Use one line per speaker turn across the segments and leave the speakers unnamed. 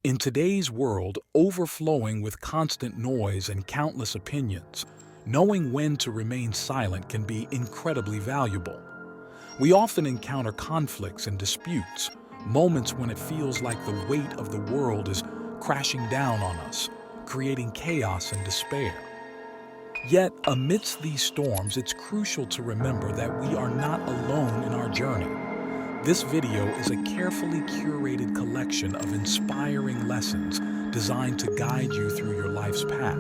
In today's world, overflowing with constant noise and countless opinions, knowing when to remain silent can be incredibly valuable. We often encounter conflicts and disputes, moments when it feels like the weight of the world is crashing down on us, creating chaos and despair. Yet, amidst these storms, it's crucial to remember that we are not alone in our journey. This video is a carefully curated collection of inspiring lessons designed to guide you through your life's path.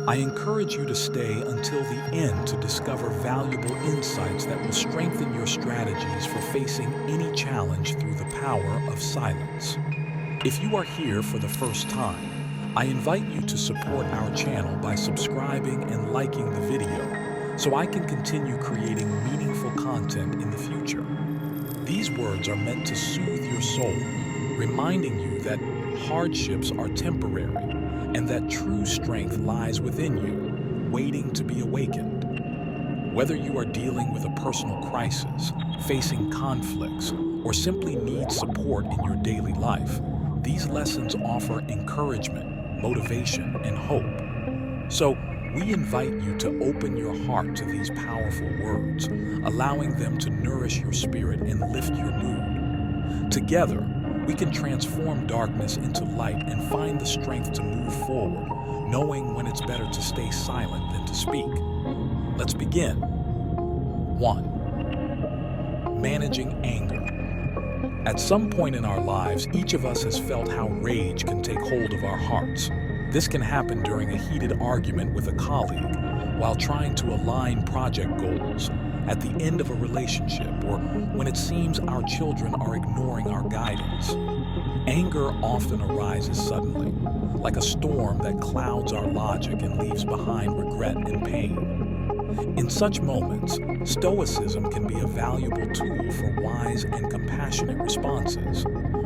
I encourage you to stay until the end to discover valuable insights that will strengthen your strategies for facing any challenge through the power of silence. If you are here for the first time, I invite you to support our channel by subscribing and liking the video so I can continue creating meaningful content in the future. These words are meant to soothe your soul, reminding you that hardships are temporary and that true strength lies within you, waiting to be awakened. Whether you are dealing with a personal crisis, facing conflicts, or simply need support in your daily life, these lessons offer encouragement, motivation, and hope. So, we invite you to open your heart to these powerful words, allowing them to nourish your spirit and lift your mood. Together, we can transform darkness into light and find the strength to move forward, knowing when it's better to stay silent than to speak. Let's begin. 1. Managing anger. At some point in our lives, each of us has felt how rage can take hold of our hearts. This can happen during a heated argument with a colleague, while trying to align project goals, at the end of a relationship, or when it seems our children are ignoring our guidance. Anger often arises suddenly, like a storm that clouds our logic and leaves behind regret and pain. In such moments, Stoicism can be a valuable tool for wise and compassionate responses.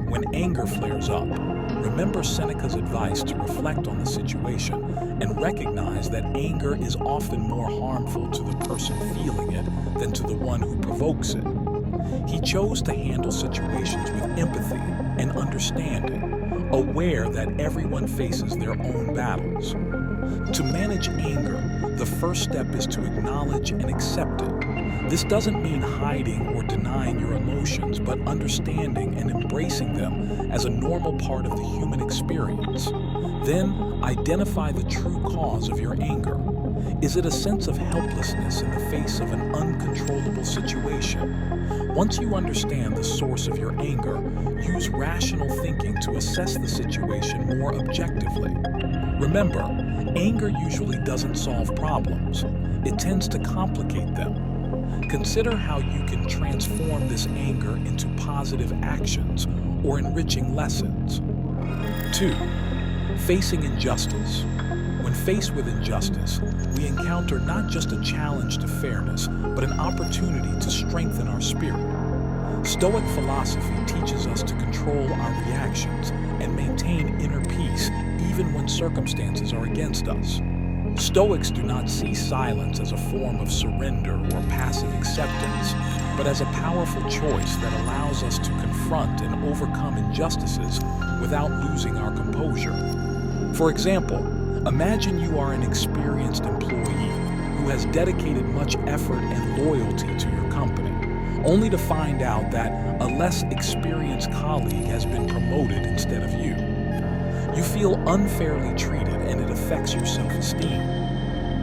When anger flares up, remember Seneca's advice to reflect on the situation and recognize that anger is often more harmful to the person feeling it than to the one who provokes it. He chose to handle situations with empathy and understanding, aware that everyone faces their own battles. To manage anger, the first step is to acknowledge and accept it. This doesn't mean hiding or denying your emotions, but understanding and embracing them as a normal part of the human experience. Then, identify the true cause of your anger. Is it a sense of helplessness in the face of an uncontrollable situation? Once you understand the source of your anger, use rational thinking to assess the situation more objectively. Remember, anger usually doesn't solve problems. It tends to complicate them. Consider how you can transform this anger into positive actions or enriching lessons. 2. Facing injustice. When faced with injustice, we encounter not just a challenge to fairness, but an opportunity to strengthen our spirit. Stoic philosophy teaches us to control our reactions and maintain inner peace even when circumstances are against us. Stoics do not see silence as a form of surrender or passive acceptance, but as a powerful choice that allows us to confront and overcome injustices without losing our composure. For example, imagine you are an experienced employee who has dedicated much effort and loyalty to your company, only to find out that a less experienced colleague has been promoted instead of you. You feel unfairly treated and it affects your self-esteem.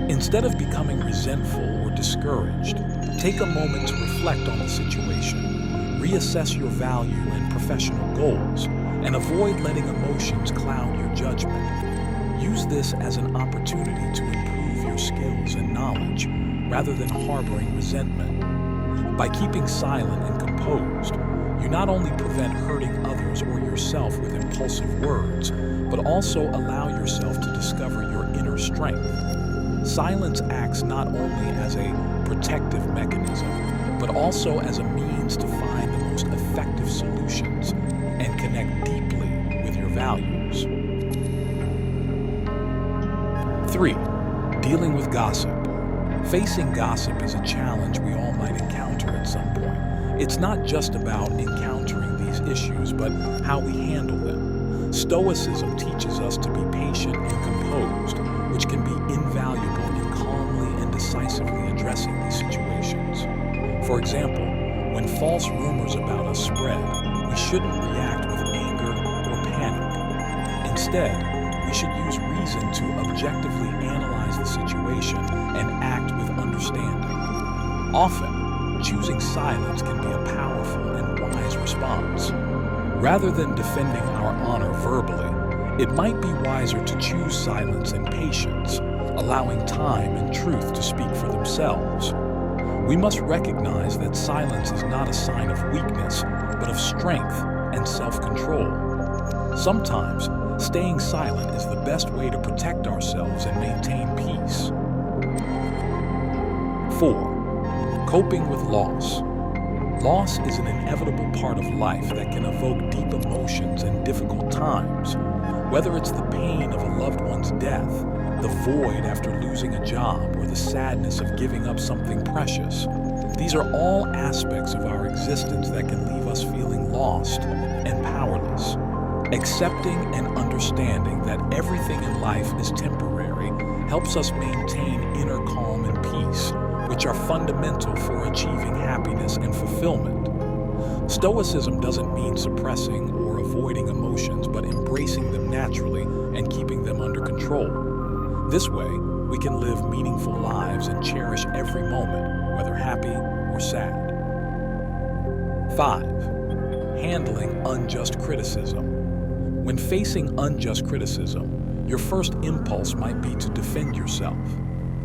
Instead of becoming resentful or discouraged, take a moment to reflect on the situation, reassess your value and professional goals, and avoid letting emotions cloud your judgment. Use this as an opportunity to improve your skills and knowledge, rather than harboring resentment. By keeping silent and composed, you not only prevent hurting others or yourself with impulsive words, but also allow yourself to discover your inner strength. Silence acts not only as a protective mechanism, but also as a means to find the most effective solutions and connect deeply with your values. 3. Dealing with gossip. Facing gossip is a challenge we all might encounter at some point. It's not just about encountering these issues, but how we handle them. Stoicism teaches us to be patient and composed, which can be invaluable in calmly and decisively addressing these situations. For example, when false rumors about us spread, we shouldn't react with anger or panic. Instead, we should use reason to objectively analyze the situation and act with understanding. Often, choosing silence can be a powerful and wise response. Rather than defending our honor verbally, it might be wiser to choose silence and patience, allowing time and truth to speak for themselves. We must recognize that silence is not a sign of weakness, but of strength and self-control. Sometimes, staying silent is the best way to protect ourselves and maintain peace. 4. Coping with loss. Loss is an inevitable part of life that can evoke deep emotions in difficult times. Whether it's the pain of a loved one's death, the void after losing a job, or the sadness of giving up something precious, these are all aspects of our existence that can leave us feeling lost and powerless. Accepting and understanding that everything in life is temporary helps us maintain inner calm and peace, which are fundamental for achieving happiness and fulfillment. Stoicism doesn't mean suppressing or avoiding emotions, but embracing them naturally and keeping them under control. This way, we can live meaningful lives and cherish every moment, whether happy or sad. 5. Handling unjust criticism. When facing unjust criticism, your first impulse might be to defend yourself.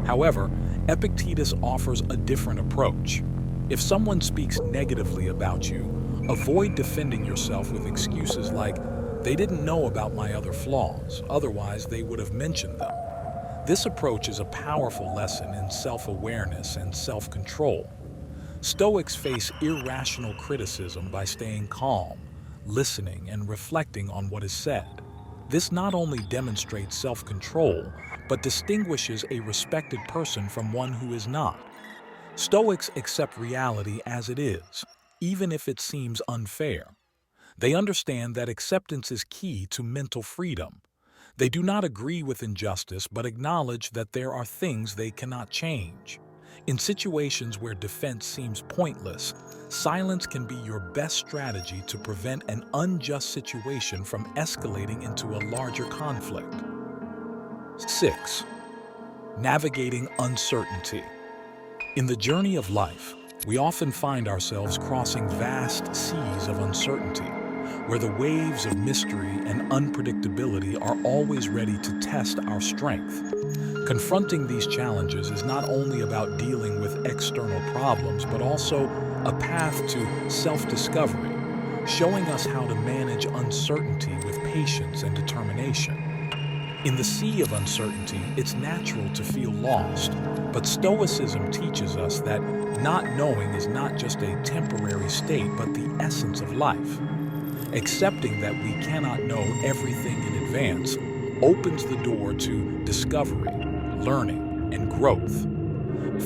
However, Epictetus offers a different approach. If someone speaks negatively about you, avoid defending yourself with excuses like, "They didn't know about my other flaws, otherwise they would have mentioned them." This approach is a powerful lesson in self-awareness and self-control. Stoics face irrational criticism by staying calm, listening, and reflecting on what is said. This not only demonstrates self-control, but distinguishes a respected person from one who is not. Stoics accept reality as it is, even if it seems unfair. They understand that acceptance is key to mental freedom. They do not agree with injustice, but acknowledge that there are things they cannot change. In situations where defense seems pointless, silence can be your best strategy to prevent an unjust situation from escalating into a larger conflict. 6. Navigating uncertainty. In the journey of life, we often find ourselves crossing vast seas of uncertainty, where the waves of mystery and unpredictability are always ready to test our strength. Confronting these challenges is not only about dealing with external problems, but also a path to self-discovery, showing us how to manage uncertainty with patience and determination. In the sea of uncertainty, it's natural to feel lost, but Stoicism teaches us that not knowing is not just a temporary state, but the essence of life. Accepting that we cannot know everything in advance opens the door to discovery, learning, and growth.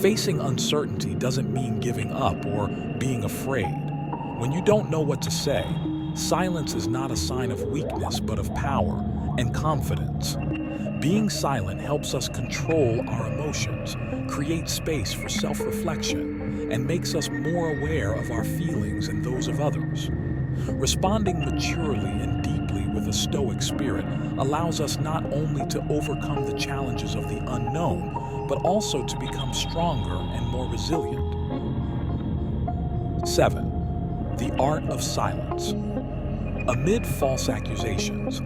Facing uncertainty doesn't mean giving up or being afraid. When you don't know what to say, silence is not a sign of weakness, but of power and confidence. Being silent helps us control our emotions, create space for self-reflection, and makes us more aware of our feelings and those of others. Responding maturely and deeply with a Stoic spirit allows us not only to overcome the challenges of the unknown, but also to become stronger and more resilient. 7. The art of silence. Amid false accusations,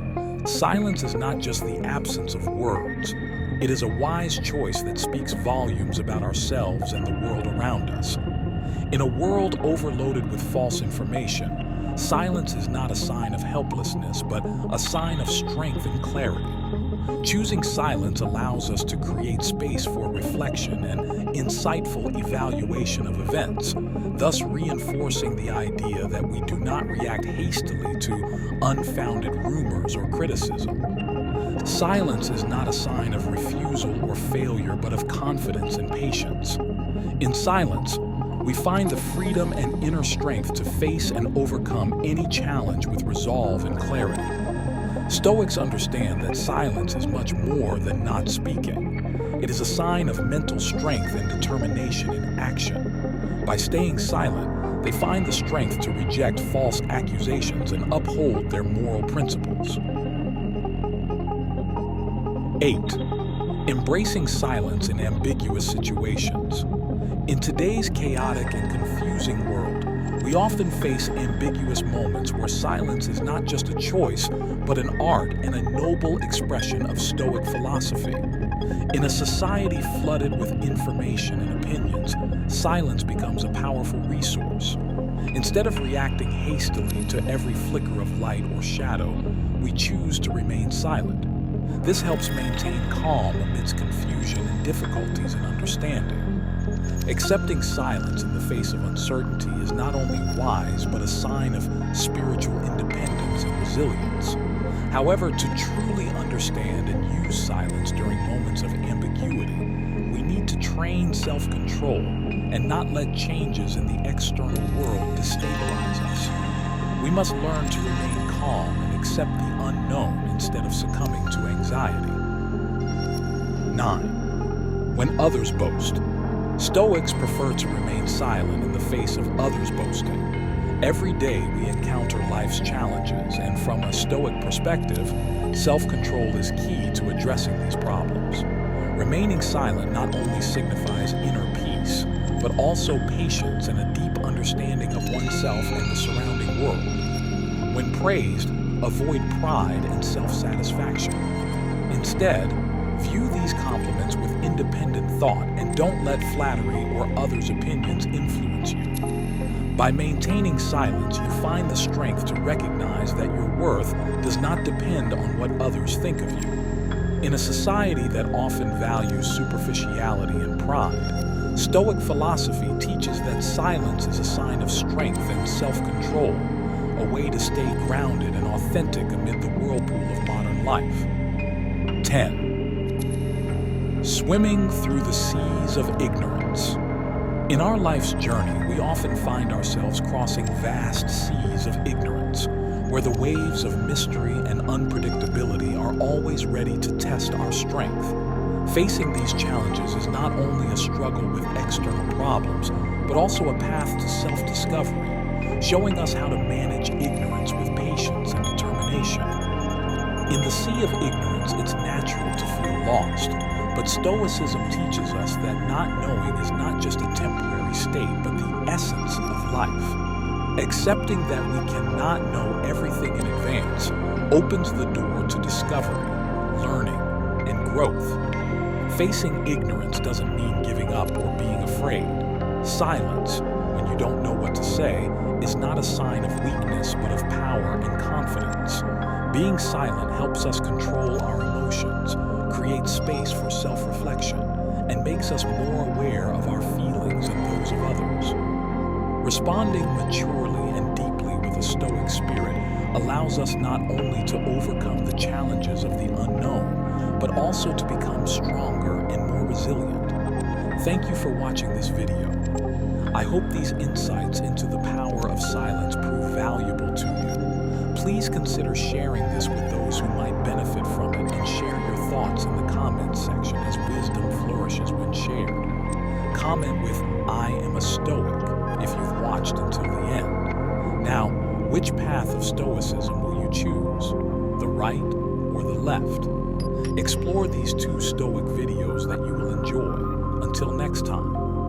silence is not just the absence of words. It is a wise choice that speaks volumes about ourselves and the world around us. In a world overloaded with false information, silence is not a sign of helplessness, but a sign of strength and clarity. Choosing silence allows us to create space for reflection and insightful evaluation of events, thus reinforcing the idea that we do not react hastily to unfounded rumors or criticism. Silence is not a sign of refusal or failure, but of confidence and patience. In silence, we find the freedom and inner strength to face and overcome any challenge with resolve and clarity. Stoics understand that silence is much more than not speaking. It is a sign of mental strength and determination in action. By staying silent, they find the strength to reject false accusations and uphold their moral principles. 8. Embracing silence in ambiguous situations. In today's chaotic and confusing world, we often face ambiguous moments where silence is not just a choice, but an art and a noble expression of Stoic philosophy. In a society flooded with information and opinions, silence becomes a powerful resource. Instead of reacting hastily to every flicker of light or shadow, we choose to remain silent. This helps maintain calm amidst confusion and difficulties in understanding. Accepting silence in the face of uncertainty is not only wise, but a sign of spiritual independence and resilience. However, to truly understand and use silence during moments of ambiguity, we need to train self-control and not let changes in the external world destabilize us. We must learn to remain calm and accept the unknown instead of succumbing to anxiety. 9. When others boast. Stoics prefer to remain silent in the face of others boasting. Every day we encounter life's challenges, and from a Stoic perspective, self-control is key to addressing these problems. Remaining silent not only signifies inner peace, but also patience and a deep understanding of oneself and the surrounding world. When praised, avoid pride and self-satisfaction. Instead, view these compliments with independent thought and don't let flattery or others' opinions influence you. By maintaining silence, you find the strength to recognize that your worth does not depend on what others think of you. In a society that often values superficiality and pride, Stoic philosophy teaches that silence is a sign of strength and self-control, a way to stay grounded and authentic amid the whirlpool of modern life. 10. Swimming through the seas of ignorance. In our life's journey, we often find ourselves crossing vast seas of ignorance, where the waves of mystery and unpredictability are always ready to test our strength. Facing these challenges is not only a struggle with external problems, but also a path to self-discovery, showing us how to manage ignorance with patience and determination. In the sea of ignorance, it's natural to feel lost, but Stoicism teaches us that not knowing is not just a temporary state, but the essence of life. Accepting that we cannot know everything in advance opens the door to discovery, learning, and growth. Facing ignorance doesn't mean giving up or being afraid. Silence, when you don't know what to say, is not a sign of weakness, but of power and confidence. Being silent helps us control our emotions, creates space for self-reflection, and makes us more aware of our feelings and those of others. Responding maturely and deeply with a Stoic spirit allows us not only to overcome the challenges of the unknown, but also to become stronger and more resilient. Thank you for watching this video. I hope these insights into the power of silence prove valuable to you. Please consider sharing this with those who might benefit from it, and share your thoughts in the comments section as wisdom flourishes when shared. Comment with "I am a Stoic" if you've watched until the end. Now, which path of Stoicism will you choose? The right or the left? Explore these 2 Stoic videos that you will enjoy. Until next time.